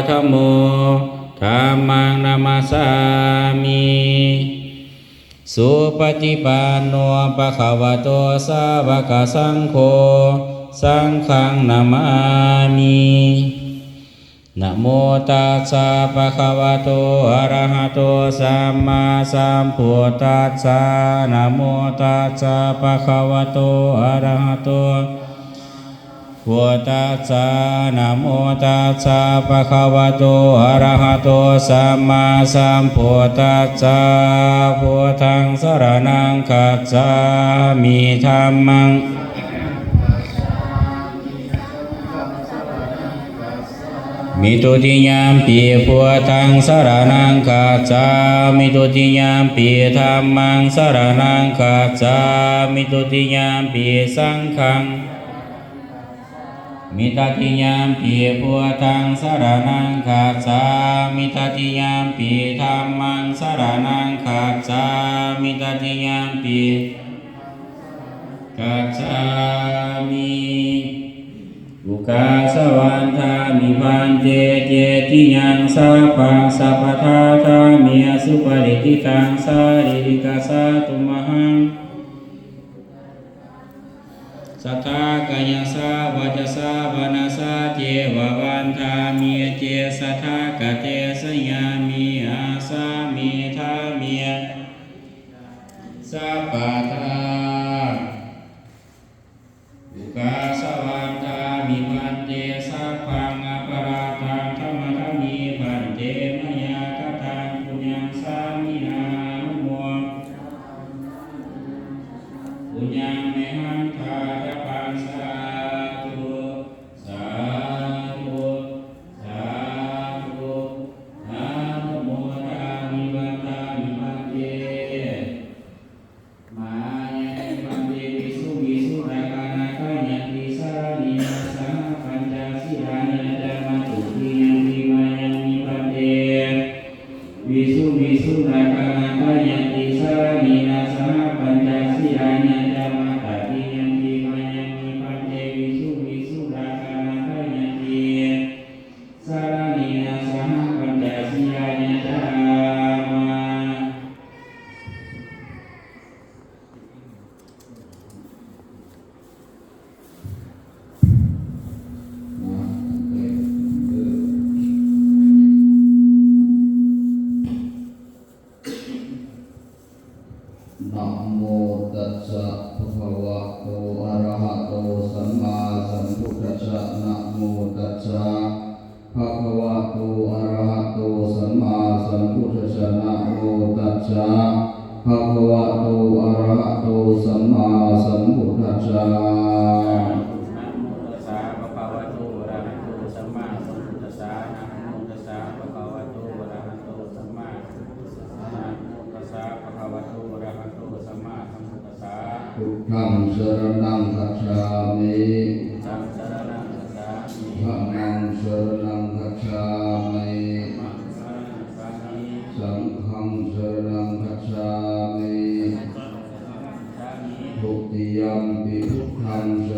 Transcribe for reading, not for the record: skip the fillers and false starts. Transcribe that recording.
ธัมโมธัมมังนามัสสามิสุปฏิปันโนภะคะวะโตสาวกสังโฆสังฆังนามามินะโมตัสสะภะคะวะโตอะระหะโตสัมมาสัมพุทธัสสะนะโมตัสสะภะคะวะโตอะระหะโตพุทธัสสะนะโมตัสสะภะคะวะโตอะระหะโตสัมมาสัมพุทธัสสะพุทธังสรณังคัจฉามิธัมมังมิตุติยามปีพุทธังสรณังคัจฉามิตุติยามปีธัมมังสรณังคัจฉามิตุติยามปีสังฆังมิตติยามปีพุทธังสรณังคัจฉามิตติยามปีธัมมังสรณังคัจฉามิตติยามปีคัจฉามิอุกาสวันทามิพันเตเจติยังสัพพังสัพพทาธามิสุปริติตังสาริริกาสาตุมหังสัทธากายสาวาจสาวานาสาเจววันทามิเจสัทธากเตสยามิอาสามิทามิสัพพทาอุกาสวันทามิพันเตสัพพังอปราทังธรรมธรรมีพันเตมยากตังปุญญังสามินานุโมปุญญังเมหังทาปังสาธุสาธุสาธุนะโมทามิวันทามิพันเตมายะพันเตวิสุวิสุรากานาคายันติสานินาสหปัญจศีลานิยะมัตุติยันติมายังมิพันเตวิสุวิสุรากานาคายันติสานินาสหปัญจศีลานิยะมัตติยันติมายังมิพันเตวิสุวิสุรากานาคายันติสานินาสหปัญจศีลานิยะมันะโมตัสสะภะคะวะโตอะระหะโตสัมมาสัมพุทธัสสะนะโมตัสสะภะคะวะโตอะระหะโตสัมมาสัมพุทธัสสะนะโมตัสสะภะคะวะโตอะระหะโตสัมมาสัมพุทธัสสะนะโมตัสสะภะคะวะโตอะระหะโตสัมมาสัมพุทธัสสะนะโมตัสสะภะคะวะโตอะระหะโตสัมมาสัมพุทธัสสะนะโมตัสสะภะคะวะโตอะระหะโตสัมมาสัมพุทธัสสะพุทธังสรณังคัจฉามิธัมมังสรณังคัจฉามิ ธัมมังสรณังคัจฉามิมังสรณังคัจฉามิสังฆังสรณังคัจฉามิทุติยัมปิพุทธังส